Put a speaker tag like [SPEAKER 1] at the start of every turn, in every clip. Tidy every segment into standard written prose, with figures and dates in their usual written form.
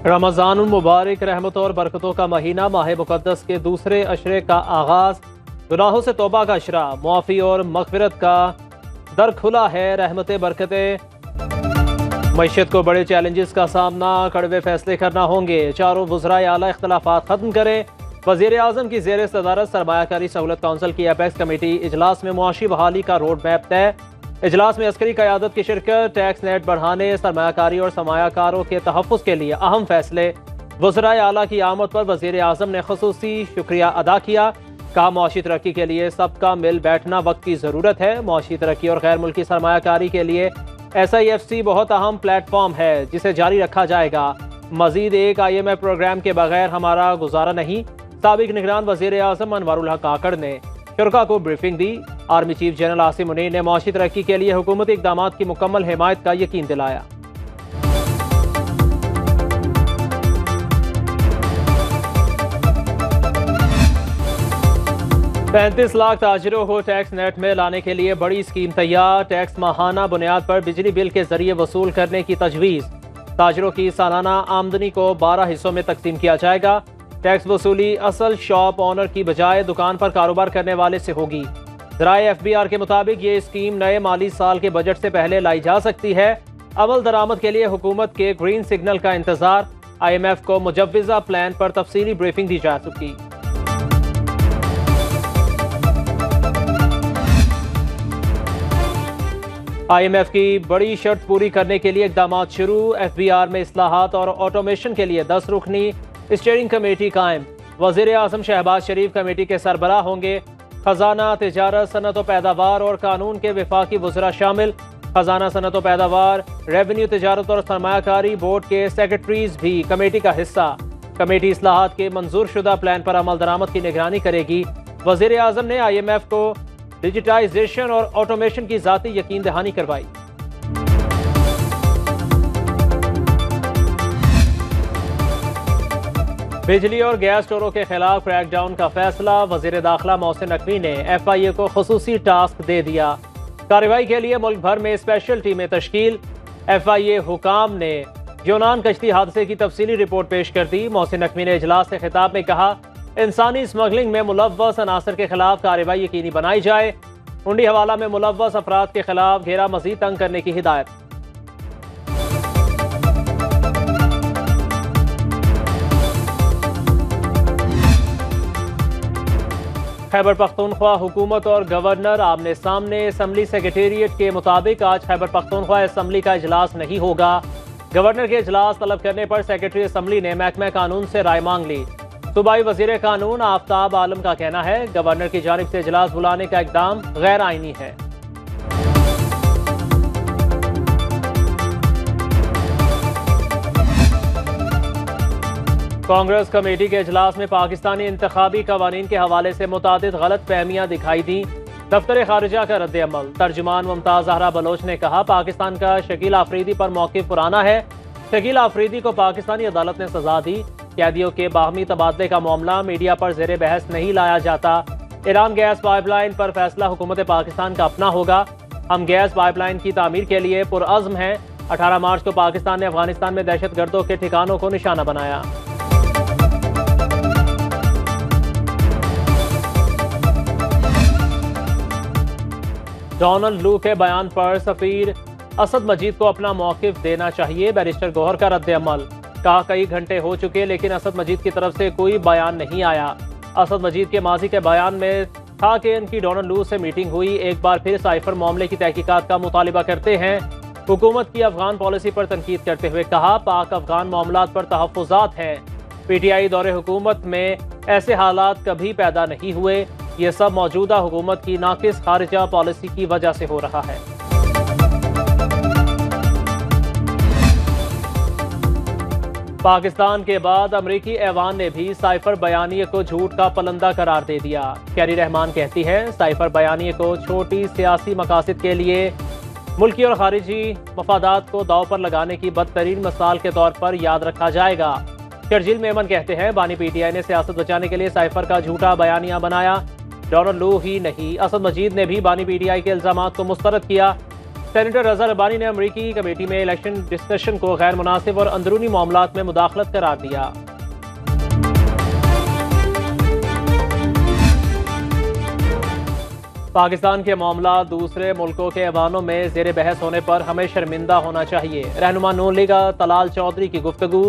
[SPEAKER 1] रमज़ान मुबारक रहमत और बरकतों का महीना माह मुक़द्दस के दूसरे अशरे का आगाज़, गुनाहों से तौबा का अशरा, मुआफ़ी और मग़फ़िरत का दर खुला है। रहमतें बरकतें, मईशत को बड़े चैलेंजेस का सामना, कड़वे फैसले करना होंगे। चारों वज़राए आला इख्तलाफात ख़त्म करें। वज़ीर आज़म की ज़ेर सदारत सरमायाकारी सहूलत काउंसिल की एपेक्स कमेटी इजलास में मुआशी बहाली का रोड मैप तय। इजलास में अस्करी क़यादत की शिरकत, टैक्स नेट बढ़ाने, सरमायाकारी और सरमायाकारों के तहफ़्फ़ुज़ के लिए अहम फैसले। वज़राए आला की आमद पर वज़ीर आज़म ने ख़ुसूसी शुक्रिया अदा किया। कहा, मुआशी तरक्की के लिए सबका मिल बैठना वक्त की ज़रूरत है। मुआशी तरक्की और गैर मुल्की सरमायाकारी के लिए SIFC बहुत अहम प्लेटफॉर्म है जिसे जारी रखा जाएगा। मज़ीद एक IMF प्रोग्राम के बगैर हमारा गुजारा नहीं। साबिक़ निगरान वज़ीर आज़म अनवारुल हक काकड़ ने शुरका को ब्रीफिंग दी। Army chief general Asim Munir ने मुआशी तरक्की के लिए हुकूमती इक़दामात की मुकम्मल हिमायत का यकीन दिलाया। 35 लाख ताजिरों को टैक्स नेट में लाने के लिए बड़ी स्कीम तैयार। टैक्स माहाना बुनियाद पर बिजली बिल के जरिए वसूल करने की तजवीज़। ताजिरों की सालाना आमदनी को 12 हिस्सों में तकसीम किया जाएगा। टैक्स वसूली असल शॉप ऑनर की बजाय दुकान पर कारोबार करने वाले से होगी। ज़राए FBR के मुताबिक ये स्कीम नए माली साल के बजट से पहले लाई जा सकती है। अमल दरामद के लिए हुकूमत के ग्रीन सिग्नल का इंतजार। IMF को मुजव्विज़ा प्लान पर तफसीली ब्रीफिंग दी जा चुकी। IMF की बड़ी शर्त पूरी करने के लिए इक़दाम शुरू। FBR में इस्लाहात और ऑटोमेशन के लिए 10 रुकनी स्टीयरिंग कमेटी कायम। वज़ीर आज़म शहबाज शरीफ कमेटी के सरबराह होंगे। खजाना, तिजारत, सनत व पैदावार और कानून के वफाकी वज़रा शामिल। खजाना, सनत व पैदावार, रेवेन्यू, तिजारत और सरमायाकारी बोर्ड के सेक्रेटरीज भी कमेटी का हिस्सा। कमेटी इस्लाहात के मंजूर शुदा प्लान पर अमल दरामद की निगरानी करेगी। वज़ीर आज़म ने IMF को डिजिटाइजेशन और ऑटोमेशन की ज़ाती यकीन दहानी करवाई। बिजली और गैस स्टोरों के खिलाफ क्रैकडाउन का फैसला। वज़ीर दाखिला मोहसिन नकवी ने FIA को खुसूसी टास्क दे दिया। कार्रवाई के लिए मुल्क भर में स्पेशल टीमें तश्कील। FIA हुकाम ने यूनान कश्ती हादसे की तफसीली रिपोर्ट पेश कर दी। मोहसिन नकवी ने इजलास से खिताब में कहा, इंसानी स्मगलिंग में मुलव्वस अनासर के खिलाफ कार्रवाई यकीनी बनाई जाए। उंडी हवाला में मुलव्वस अफराद के खिलाफ घेरा मजीद तंग करने की हिदायत। खैबर पख्तूनख्वा हुकूमत और गवर्नर आमने सामने। असम्बली सेक्रेटेरिएट के मुताबिक आज खैबर पख्तूनख्वा असम्बली का इजलास नहीं होगा। गवर्नर के इजलास तलब करने पर सेक्रेटरी असम्बली ने महकमा कानून से राय मांग ली। सूबाई वजीर कानून आफ्ताब आलम का कहना है, गवर्नर की जानिब से इजलास बुलाने का इकदाम गैर आईनी है। कांग्रेस कमेटी के इजलास में पाकिस्तानी इंतखाबी कवानीन के हवाले से मुतादिद गलत फहमियाँ दिखाई दी। दफ्तर खारिजा का रद्द अमल। तर्जुमान मुमताज जहरा बलोच ने कहा, पाकिस्तान का शकील आफरीदी पर मौक़िफ़ पुराना है। शकील आफरीदी को पाकिस्तानी अदालत ने सजा दी। कैदियों के बाहमी तबादले का मामला मीडिया पर ज़ेरे बहस नहीं लाया जाता। ईरान गैस पाइपलाइन पर फैसला हुकूमत पाकिस्तान का अपना होगा। हम गैस पाइपलाइन की तामीर के लिए पुरअज़्म हैं। 18 मार्च को पाकिस्तान ने अफगानिस्तान में दहशतगर्दों के ठिकानों को निशाना बनाया। डोनाल्ड लू के बयान पर सफीर असद मजीद को अपना मौक़िफ़ देना चाहिए। बैरिस्टर गौहर का रद्द अमल। कहा, कई घंटे हो चुके लेकिन असद मजीद की तरफ से कोई बयान नहीं आया। असद मजीद के माजी के बयान में था कि इनकी डोनाल्ड लू से मीटिंग हुई। एक बार फिर साइफर मामले की तहकीकात का मुतालिबा करते हैं। हुकूमत की अफगान पॉलिसी पर तनकीद करते हुए कहा, पाक अफगान मामलात पर तहफ़्फ़ुज़ात हैं। PTI दौरे हुकूमत में ऐसे हालात कभी पैदा नहीं हुए। ये सब मौजूदा हुकूमत की नाकिस खारिजा पॉलिसी की वजह से हो रहा है। पाकिस्तान के बाद अमरीकी ऐवान ने भी साइफर बयानिए को झूठ का पलंदा करार दे दिया। कैरी रहमान कहती हैं, साइफर बयानिए को छोटी सियासी मकासद के लिए मुल्की और खारिजी मफादात को दाव पर लगाने की बदतरीन मिसाल के तौर पर याद रखा जाएगा। शर्जील मेमन कहते हैं, बानी PTI ने सियासत बचाने के लिए साइफर का झूठा बयानिया बनाया। डोनाल्ड लू ही नहीं, असद मजीद ने भी बानी PTI के इल्जामात को मुस्तरद किया। सेनेटर रजा रब्बानी ने अमरीकी कमेटी में इलेक्शन डिस्कशन को गैर मुनासिब और अंदरूनी मामलात में मुदाखलत करार दिया। पाकिस्तान के मामला दूसरे मुल्कों के ऐवानों में जेर बहस होने पर हमें शर्मिंदा होना चाहिए। रहनुमा नून लीग तलाल चौधरी की गुफ्तगू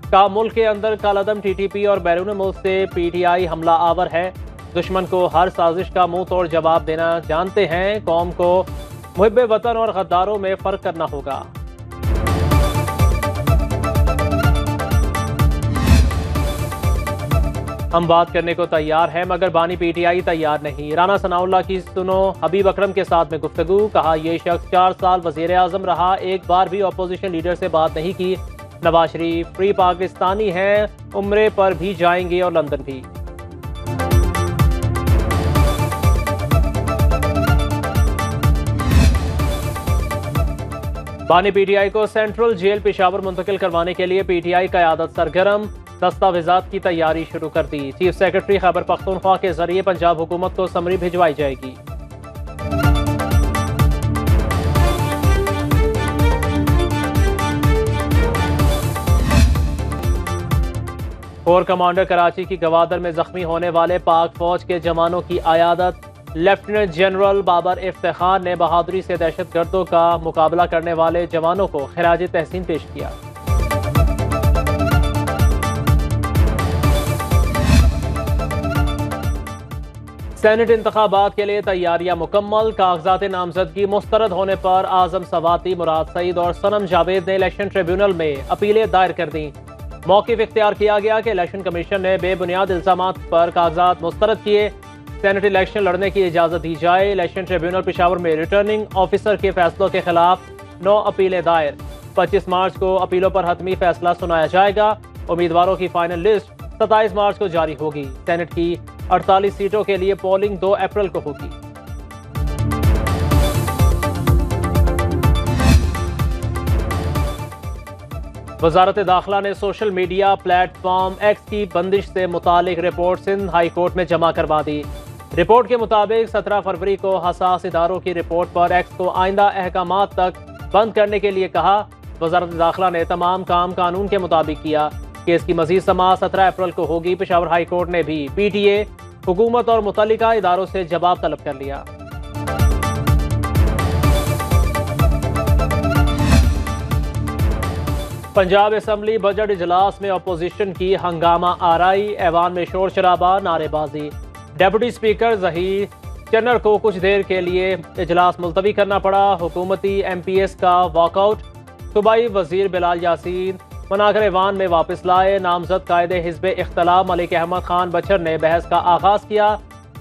[SPEAKER 1] का मुल्क के अंदर कालादम TTP और बैरून मुल्क से PTI हमला आवर है। दुश्मन को हर साजिश का मुंह तोड़ जवाब देना जानते हैं। कौम को मुहिब्बे वतन और गद्दारों में फर्क करना होगा। हम बात करने को तैयार हैं मगर बानी PTI तैयार नहीं। राना सनाउल्लाह की सुनो हबीब अकरम के साथ में गुफ्तगू। कहा यह शख्स 4 साल वजीर आजम रहा, एक बार भी अपोजिशन लीडर से बात नहीं की। नवाज शरीफ फ्री पाकिस्तानी हैं, उम्रे पर भी जाएंगे और लंदन भी। बानी PTI को सेंट्रल जेल पेशावर मुंतकिल करवाने के लिए PTI क़यादत सरगर्म, दस्तावेजात की तैयारी शुरू कर दी। चीफ सेक्रेटरी खैबर पख्तूनख्वा के जरिए पंजाब हुकूमत को समरी भिजवाई जाएगी। कोर कमांडर कराची की गवादर में जख्मी होने वाले पाक फौज के जवानों की आयादत। लेफ्टिनेंट जनरल बाबर इफ्तिखार ने बहादुरी से दहशतगर्दों का मुकाबला करने वाले जवानों को खिराज तहसीन पेश किया। सेनेट इंतखाबात के लिए तैयारियां मुकम्मल। कागजात नामजदगी मुस्तरद होने पर आजम सवाती, मुराद सईद और सनम जावेद ने इलेक्शन ट्रिब्यूनल में अपीलें दायर कर दी। मौक़िफ़ इख्तियार किया गया कि इलेक्शन कमीशन ने बेबुनियाद इल्ज़ामात पर कागजात मुस्तरद किए। सेनेट इलेक्शन लड़ने की इजाज़त दी जाए। इलेक्शन ट्रिब्यूनल पेशावर में रिटर्निंग ऑफिसर के फैसलों के खिलाफ 9 अपीलें दायर। 25 मार्च को अपीलों पर हतमी फैसला सुनाया जाएगा। उम्मीदवारों की फाइनल लिस्ट 27 मार्च को जारी होगी। सेनेट की 48 सीटों के लिए पोलिंग 2 अप्रैल को होगी। वजारत दाखिला ने सोशल मीडिया प्लेटफॉर्म X की बंदिश से मुतालिक रिपोर्ट सिंध हाई कोर्ट में जमा करवा दी। रिपोर्ट के मुताबिक 17 फरवरी को हसास इदारों की रिपोर्ट पर X को आइंदा अहकामात तक बंद करने के लिए कहा। वजारत दाखिला ने तमाम काम कानून के मुताबिक किया। केस की मजीद समाअत 17 अप्रैल को होगी। पेशावर हाई कोर्ट ने भी PTA, हुकूमत और मुतल्लिका इदारों से जवाब तलब कर लिया। पंजाब असम्बली बजट इजलास में अपोजिशन की हंगामा आराई। ऐवान में शोर शराबा, नारेबाजी। डेप्यूटी स्पीकर जहीर चन्नर को कुछ देर के लिए इजलास मुलतवी करना पड़ा। हुकूमती MPS का वॉकआउट। सूबाई वजीर बिलाल यासीन मनाकर ऐवान में वापस लाए। नामजद कायदे हिज़्ब इख्तिलाफ मलिक अहमद खान बचर ने बहस का आगाज किया।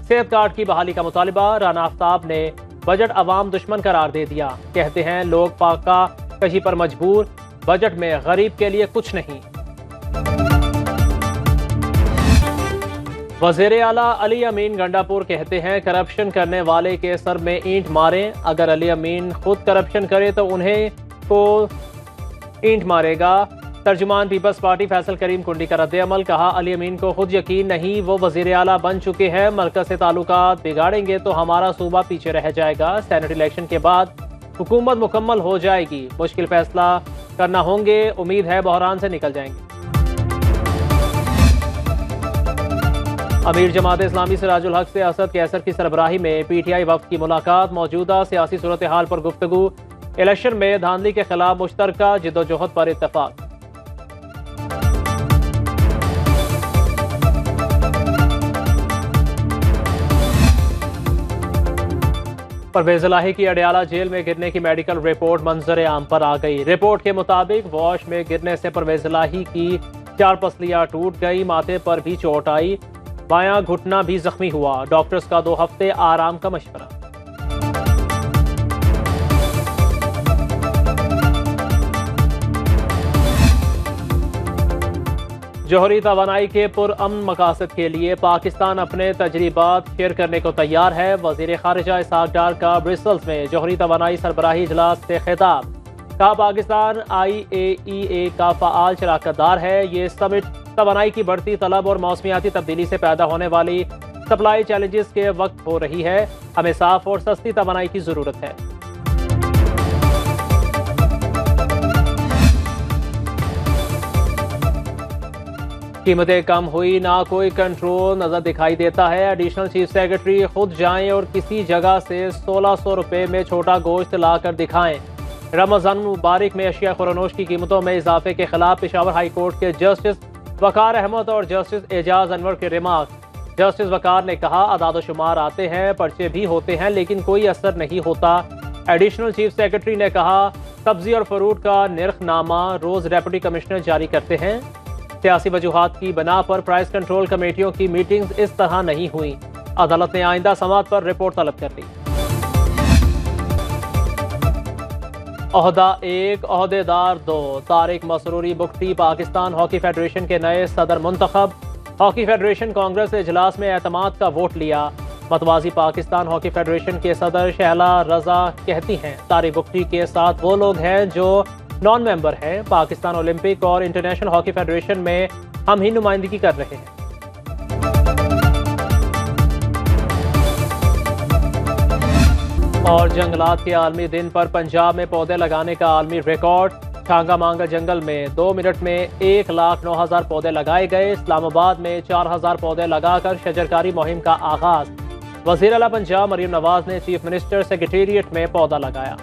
[SPEAKER 1] सेहत कार्ड की बहाली का मुतालिबा। राना आफ्ताब ने बजट अवाम दुश्मन करार दे दिया। कहते हैं लोग पाका कशी पर मजबूर, बजट में गरीब के लिए कुछ नहीं। वज़ीर आला अली अमीन गंडापुर कहते हैं करप्शन करने वाले के सर में ईंट मारें। अगर अली अमीन खुद करप्शन करे तो उन्हें को ईंट मारेगा। तर्जुमान पीपल्स पार्टी फैसल करीम कुंडी का रद्द-ए-अमल। कहा अली अमीन को खुद यकीन नहीं, वो वज़ीर आला बन चुके हैं। मरकज़ से ताल्लुकात बिगाड़ेंगे तो हमारा सूबा पीछे रह जाएगा। सेनेट इलेक्शन के बाद हुकूमत मुकम्मल हो जाएगी। मुश्किल फैसला करना होंगे। उम्मीद है बहरान से निकल जाएंगे। अमीर जमात इस्लामी सिराजुल हक से असद कैसर की सरबराही में PTI वफ्द की मुलाकात। मौजूदा सियासी सूरत हाल पर गुफ्तगू। इलेक्शन में धांधली के खिलाफ मुश्तरका जिद्दोजहद पर इत्तफाक। परवेज इलाही की अडयाला जेल में गिरने की मेडिकल रिपोर्ट मंजर आम पर आ गई। रिपोर्ट के मुताबिक वॉश में गिरने से परवेज इलाही की 4 पसलियां टूट गई। माथे पर भी चोट आई। बायां घुटना भी जख्मी हुआ। डॉक्टर्स का 2 हफ्ते आराम का मशवरा। जौहरी तवानाई के पुरअमन मकासद के लिए पाकिस्तान अपने तजरीबात शेयर करने को तैयार है। वजीर खारिजा इसहाक डार का ब्रिसल्स में जौहरी तवानाई सरबराही इजलास से खिताब। कहा पाकिस्तान IAEA का फ़आल शराकतदार है। ये समिट तवानाई की बढ़ती तलब और मौसमियाती तब्दीली से पैदा होने वाली सप्लाई चैलेंजेस के वक्त हो रही है। हमें साफ और सस्ती तवानाई की ज़रूरत है। कीमतें कम हुई, ना कोई कंट्रोल नजर दिखाई देता है। एडिशनल चीफ सेक्रेटरी खुद जाएं और किसी जगह से 1600 रुपए में छोटा गोश्त लाकर दिखाएं। रमजान मुबारक में अशिया खुरानोश की कीमतों में इजाफे के खिलाफ पेशावर हाई कोर्ट के जस्टिस वकार अहमद और जस्टिस एजाज अनवर के रिमार्क। जस्टिस वकार ने कहा, अदाद-ओ-शुमार आते हैं, पर्चे भी होते हैं, लेकिन कोई असर नहीं होता। एडिशनल चीफ सेक्रेटरी ने कहा, सब्जी और फ्रूट का निर्खनामा रोज डेप्यूटी कमिश्नर जारी करते हैं। सियासी वजूहात की बना पर प्राइस कंट्रोल कमेटियों की मीटिंग्स इस तरह नहीं हुई। अदालत ने आइंदा समात पर रिपोर्ट तलब कर ली। ओहदा एक, ओहदेदार दो। तारिक मसरूरी बुगटी पाकिस्तान हॉकी फेडरेशन के नए सदर मुंतखब। हॉकी फेडरेशन कांग्रेस इजलास में एतमाद का वोट लिया। मतवाजी पाकिस्तान हॉकी फेडरेशन के सदर शहला रजा कहती हैं, तारिक बुगटी के साथ वो लोग हैं जो नॉन मेंबर हैं। पाकिस्तान ओलंपिक और इंटरनेशनल हॉकी फेडरेशन में हम ही नुमाइंदगी कर रहे हैं। और जंगलात के आलमी दिन पर पंजाब में पौधे लगाने का आलमी रिकॉर्ड। छांगा मांगा जंगल में 2 मिनट में 1,09,000 पौधे लगाए गए। इस्लामाबाद में 4,000 पौधे लगाकर शजरकारी मुहिम का आगाज। वज़ीर आला पंजाब मरियम नवाज ने चीफ मिनिस्टर सेक्रेटेरिएट में पौधा लगाया।